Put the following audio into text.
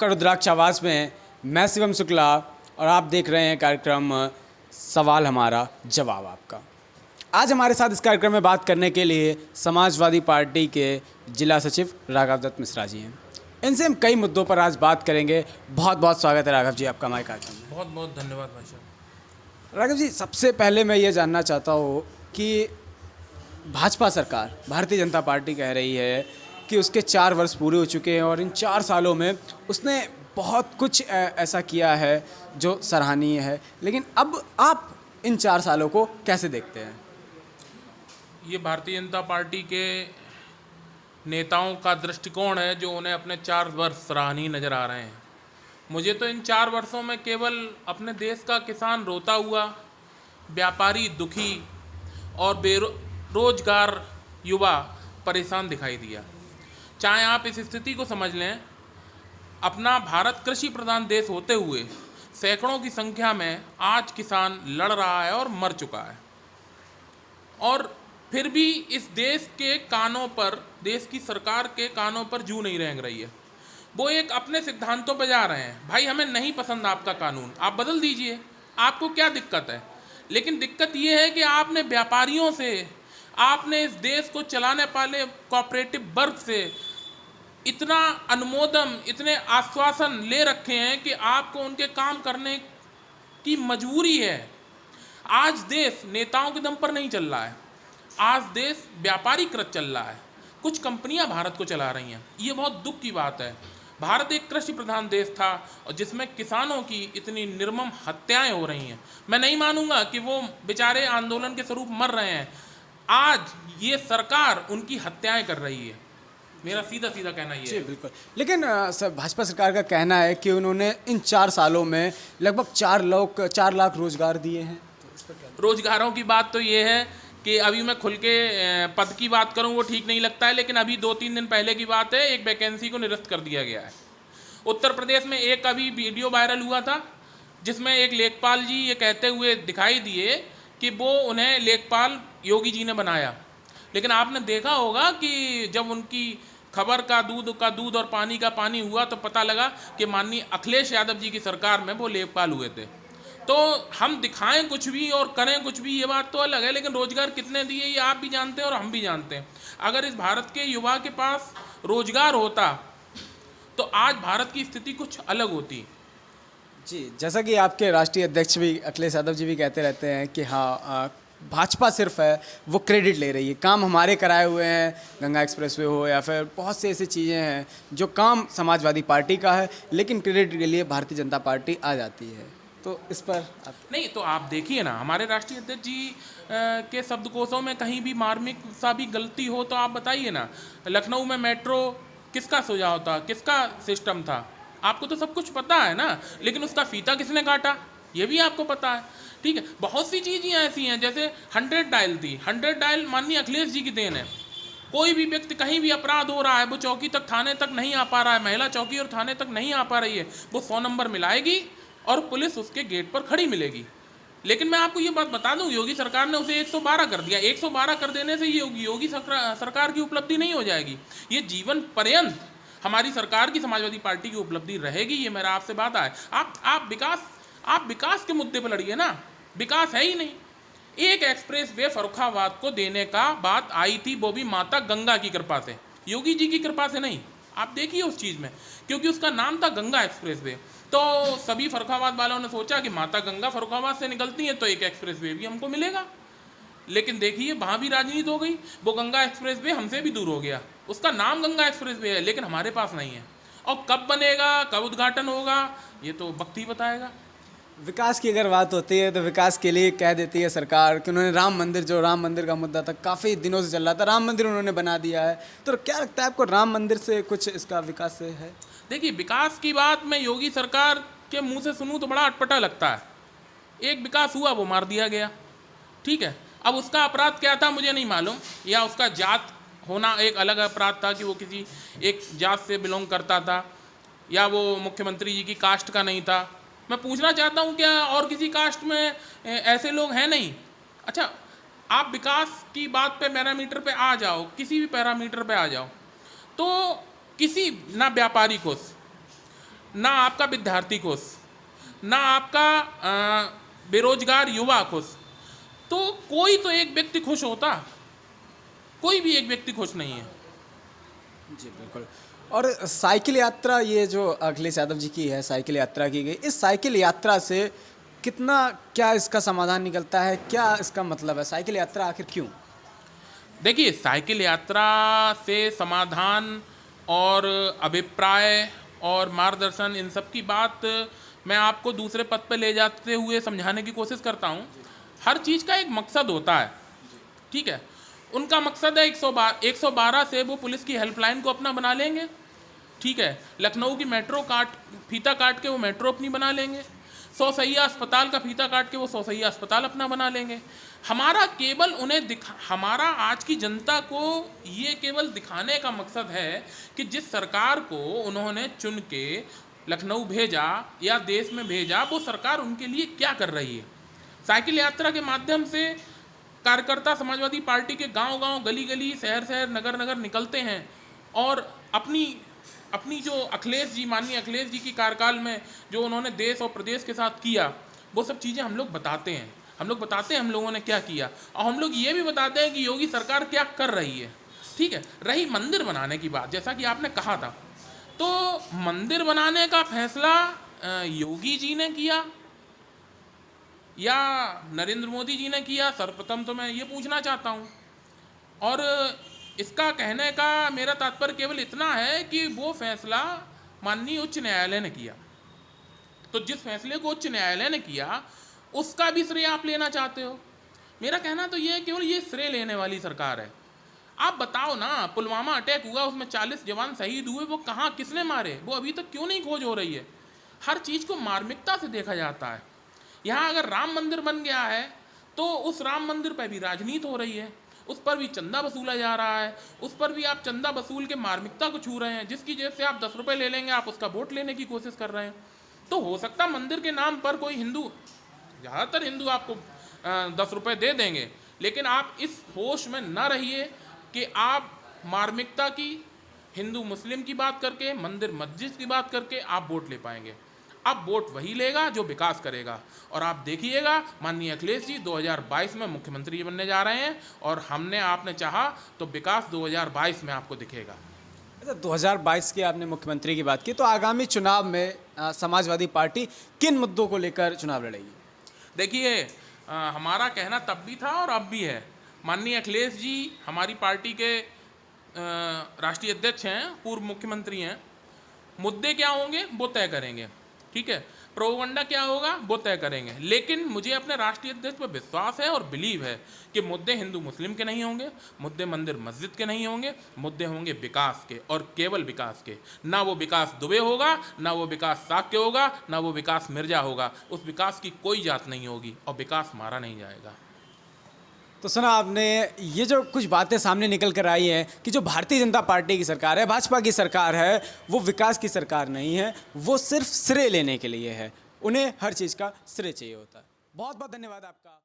कड़ुद्राक्ष आवाज़ में मैं शिवम शुक्ला और आप देख रहे हैं कार्यक्रम सवाल हमारा जवाब आपका। आज हमारे साथ इस कार्यक्रम में बात करने के लिए समाजवादी पार्टी के जिला सचिव राघव दत्त मिश्रा जी हैं। इनसे हम कई मुद्दों पर आज बात करेंगे। बहुत बहुत स्वागत है राघव जी आपका हमारे कार्यक्रम में। बहुत बहुत धन्यवाद भाई साहब। राघव जी, सबसे पहले मैं ये जानना चाहता हूँ कि भाजपा सरकार, भारतीय जनता पार्टी कह रही है कि उसके 4 वर्ष पूरे हो चुके हैं और इन 4 सालों में उसने बहुत कुछ ऐसा किया है जो सराहनीय है, लेकिन अब आप इन 4 सालों को कैसे देखते हैं? ये भारतीय जनता पार्टी के नेताओं का दृष्टिकोण है जो उन्हें अपने 4 वर्ष सराहनीय नज़र आ रहे हैं। मुझे तो इन 4 वर्षों में केवल अपने देश का किसान रोता हुआ, व्यापारी दुखी और बेरोजगार युवा परेशान दिखाई दिया। चाहे आप इस स्थिति को समझ लें, अपना भारत कृषि प्रधान देश होते हुए सैकड़ों की संख्या में आज किसान लड़ रहा है और मर चुका है, और फिर भी इस देश के कानों पर, देश की सरकार के कानों पर जू नहीं रेंग रही है। वो एक अपने सिद्धांतों पर जा रहे हैं। भाई, हमें नहीं पसंद आपका कानून, आप बदल दीजिए, आपको क्या दिक्कत है। लेकिन दिक्कत ये है कि आपने व्यापारियों से, आपने इस देश को चलाने वाले कोऑपरेटिव वर्ग से इतना अनुमोदन, इतने आश्वासन ले रखे हैं कि आपको उनके काम करने की मजबूरी है। आज देश नेताओं के दम पर नहीं चल रहा है, आज देश व्यापारीकृत चल रहा है। कुछ कंपनियां भारत को चला रही हैं। ये बहुत दुख की बात है। भारत एक कृषि प्रधान देश था और जिसमें किसानों की इतनी निर्मम हत्याएं हो रही हैं। मैं नहीं मानूंगा कि वो बेचारे आंदोलन के स्वरूप मर रहे हैं। आज ये सरकार उनकी हत्याएं कर रही है। मेरा सीधा सीधा कहना ये है। बिल्कुल। लेकिन भाजपा सरकार का कहना है कि उन्होंने इन 4 सालों में लगभग 4 लाख रोजगार दिए हैं। रोजगारों की बात तो ये है कि अभी मैं खुल के पद की बात करूं वो ठीक नहीं लगता है, लेकिन अभी 2-3 दिन पहले की बात है, एक वैकेंसी को निरस्त कर दिया गया है। उत्तर प्रदेश में एक अभी वीडियो वायरल हुआ था जिसमें एक लेखपाल जी ये कहते हुए दिखाई दिए कि वो उन्हें लेखपाल योगी जी ने बनाया। लेकिन आपने देखा होगा कि जब उनकी खबर का दूध और पानी का पानी हुआ तो पता लगा कि माननीय अखिलेश यादव जी की सरकार में वो लेखपाल हुए थे। तो हम दिखाएं कुछ भी और करें कुछ भी, ये बात तो अलग है, लेकिन रोजगार कितने दिए ये आप भी जानते हैं और हम भी जानते हैं। अगर इस भारत के युवा के पास रोजगार होता तो आज भारत की स्थिति कुछ अलग होती। जी, जैसा कि आपके राष्ट्रीय अध्यक्ष भी अखिलेश यादव जी भी कहते रहते हैं कि हाँ, भाजपा सिर्फ है वो क्रेडिट ले रही है, काम हमारे कराए हुए हैं, गंगा एक्सप्रेसवे हो या फिर बहुत से ऐसी चीज़ें हैं जो काम समाजवादी पार्टी का है, लेकिन क्रेडिट के लिए भारतीय जनता पार्टी आ जाती है। तो इस पर आप नहीं, तो आप देखिए ना, हमारे राष्ट्रीय अध्यक्ष जी के शब्दकोशों में कहीं भी मार्मिक सा भी गलती हो तो आप बताइए ना। लखनऊ में मेट्रो किसका सुझाव था, किसका सिस्टम था, आपको तो सब कुछ पता है ना। लेकिन उसका फीता किसने काटा ये भी आपको पता है। ठीक है, बहुत सी चीज़ें ऐसी हैं, जैसे 100 डायल थी। 100 डायल माननीय अखिलेश जी की देन है। कोई भी व्यक्ति कहीं भी अपराध हो रहा है, वो चौकी तक, थाने तक नहीं आ पा रहा है, महिला चौकी और थाने तक नहीं आ पा रही है, वो 100 नंबर मिलाएगी और पुलिस उसके गेट पर खड़ी मिलेगी। लेकिन मैं आपको ये बात बता दूं, योगी सरकार ने उसे 112 कर दिया। 112 कर देने से ये योगी सरकार की उपलब्धि नहीं हो जाएगी, ये जीवन पर्यंत हमारी सरकार की, समाजवादी पार्टी की उपलब्धि रहेगी। ये मेरा आपसे बात है। आप विकास के मुद्दे पर लड़िए ना, विकास है ही नहीं। एक एक्सप्रेस वे फर्रुखाबाद को देने का बात आई थी, वो भी माता गंगा की कृपा से, योगी जी की कृपा से नहीं। आप देखिए उस चीज़ में, क्योंकि उसका नाम था गंगा एक्सप्रेस वे, तो सभी फर्रुखाबाद वालों ने सोचा कि माता गंगा फर्रुखाबाद से निकलती है तो एक एक्सप्रेस वे भी हमको मिलेगा। लेकिन देखिए वहाँ भी राजनीति हो गई। वो गंगा एक्सप्रेस वे हमसे भी दूर हो गया। उसका नाम गंगा एक्सप्रेस वे है, लेकिन हमारे पास नहीं है। और कब बनेगा, कब उद्घाटन होगा, ये तो वक्त ही बताएगा। विकास की अगर बात होती है तो विकास के लिए कह देती है सरकार कि उन्होंने राम मंदिर का मुद्दा था, काफ़ी दिनों से चल रहा था, राम मंदिर उन्होंने बना दिया है। तो क्या लगता है आपको, राम मंदिर से कुछ इसका विकास से है? देखिए, विकास की बात मैं योगी सरकार के मुंह से सुनूं तो बड़ा अटपटा लगता है। एक विकास हुआ, वो मार दिया गया। ठीक है, अब उसका अपराध क्या था मुझे नहीं मालूम, या उसका जात होना एक अलग अपराध था कि वो किसी एक जात से बिलोंग करता था, या वो मुख्यमंत्री जी की कास्ट का नहीं था। मैं पूछना चाहता हूँ, क्या और किसी कास्ट में ऐसे लोग हैं? नहीं। अच्छा, आप विकास की बात पे पैरामीटर पे आ जाओ, किसी भी पैरामीटर पे आ जाओ, तो किसी ना व्यापारी खुश, ना आपका विद्यार्थी खुश, ना आपका बेरोजगार युवा खुश, तो कोई तो एक व्यक्ति खुश होता, कोई भी एक व्यक्ति खुश नहीं है। जी बिल्कुल। और साइकिल यात्रा, ये जो अखिलेश यादव जी की है, साइकिल यात्रा की गई, इस साइकिल यात्रा से कितना, क्या इसका समाधान निकलता है, क्या इसका मतलब है, साइकिल यात्रा आखिर क्यों? देखिए, साइकिल यात्रा से समाधान और अभिप्राय और मार्गदर्शन, इन सब की बात मैं आपको दूसरे पद पे ले जाते हुए समझाने की कोशिश करता हूँ। हर चीज़ का एक मकसद होता है, ठीक है। उनका मकसद है 112 से वो पुलिस की हेल्पलाइन को अपना बना लेंगे, ठीक है। लखनऊ की मेट्रो फीता काट के वो मेट्रो अपनी बना लेंगे। 100 सैया अस्पताल का फीता काट के वो 100 सैया अस्पताल अपना बना लेंगे। हमारा केवल हमारा आज की जनता को ये केवल दिखाने का मकसद है कि जिस सरकार को उन्होंने चुन के लखनऊ भेजा या देश में भेजा, वो सरकार उनके लिए क्या कर रही है। साइकिल यात्रा के माध्यम से कार्यकर्ता समाजवादी पार्टी के गांव-गांव, गली-गली, शहर-शहर, नगर-नगर निकलते हैं और अपनी जो माननीय अखिलेश जी की कार्यकाल में जो उन्होंने देश और प्रदेश के साथ किया, वो सब चीज़ें हम लोग बताते हैं। हम लोग बताते हैं हम लोगों ने क्या किया, और हम लोग ये भी बताते हैं कि योगी सरकार क्या कर रही है, ठीक है। रही मंदिर बनाने की बात, जैसा कि आपने कहा था, तो मंदिर बनाने का फैसला योगी जी ने किया या नरेंद्र मोदी जी ने किया, सर्वप्रथम तो मैं ये पूछना चाहता हूँ। और इसका कहने का मेरा तात्पर्य केवल इतना है कि वो फैसला माननीय उच्च न्यायालय ने किया, तो जिस फैसले को उच्च न्यायालय ने किया उसका भी श्रेय आप लेना चाहते हो। मेरा कहना तो ये है, केवल ये श्रेय लेने वाली सरकार है। आप बताओ ना, पुलवामा अटैक हुआ, उसमें 40 जवान शहीद हुए, वो कहाँ, किसने मारे, वो अभी तक क्यों नहीं खोज हो रही है। हर चीज़ को मार्मिकता से देखा जाता है। यहाँ अगर राम मंदिर बन गया है तो उस राम मंदिर पर भी राजनीति हो रही है, उस पर भी चंदा वसूला जा रहा है, उस पर भी आप चंदा वसूल के मार्मिकता को छू रहे हैं। जिसकी जेब से आप 10 रुपये ले लेंगे, आप उसका वोट लेने की कोशिश कर रहे हैं। तो हो सकता है मंदिर के नाम पर कोई हिंदू, ज़्यादातर हिंदू आपको 10 रुपये दे देंगे, लेकिन आप इस होश में न रहिए कि आप मार्मिकता की, हिंदू मुस्लिम की बात करके, मंदिर मस्जिद की बात करके आप वोट ले पाएंगे। अब वोट वही लेगा जो विकास करेगा। और आप देखिएगा, माननीय अखिलेश जी 2022 में मुख्यमंत्री बनने जा रहे हैं, और आपने चाहा तो विकास 2022 में आपको दिखेगा। अच्छा, 2022 की आपने मुख्यमंत्री की बात की, तो आगामी चुनाव में समाजवादी पार्टी किन मुद्दों को लेकर चुनाव लड़ेगी? देखिए, हमारा कहना तब भी था और अब भी है। माननीय अखिलेश जी हमारी पार्टी के राष्ट्रीय अध्यक्ष हैं, पूर्व मुख्यमंत्री हैं। मुद्दे क्या होंगे वो तय करेंगे, ठीक है। प्रोपगंडा क्या होगा वो तय करेंगे, लेकिन मुझे अपने राष्ट्रीय अध्यक्ष पर विश्वास है और बिलीव है कि मुद्दे हिंदू मुस्लिम के नहीं होंगे, मुद्दे मंदिर मस्जिद के नहीं होंगे, मुद्दे होंगे विकास के, और केवल विकास के। ना वो विकास दुबे होगा, ना वो विकास साक्य होगा, ना वो विकास मिर्जा होगा। उस विकास की कोई जात नहीं होगी और विकास मारा नहीं जाएगा। तो सुना आपने, ये जो कुछ बातें सामने निकल कर आई हैं कि जो भारतीय जनता पार्टी की सरकार है, भाजपा की सरकार है, वो विकास की सरकार नहीं है, वो सिर्फ श्रेय लेने के लिए है। उन्हें हर चीज़ का श्रेय चाहिए होता है। बहुत बहुत धन्यवाद आपका।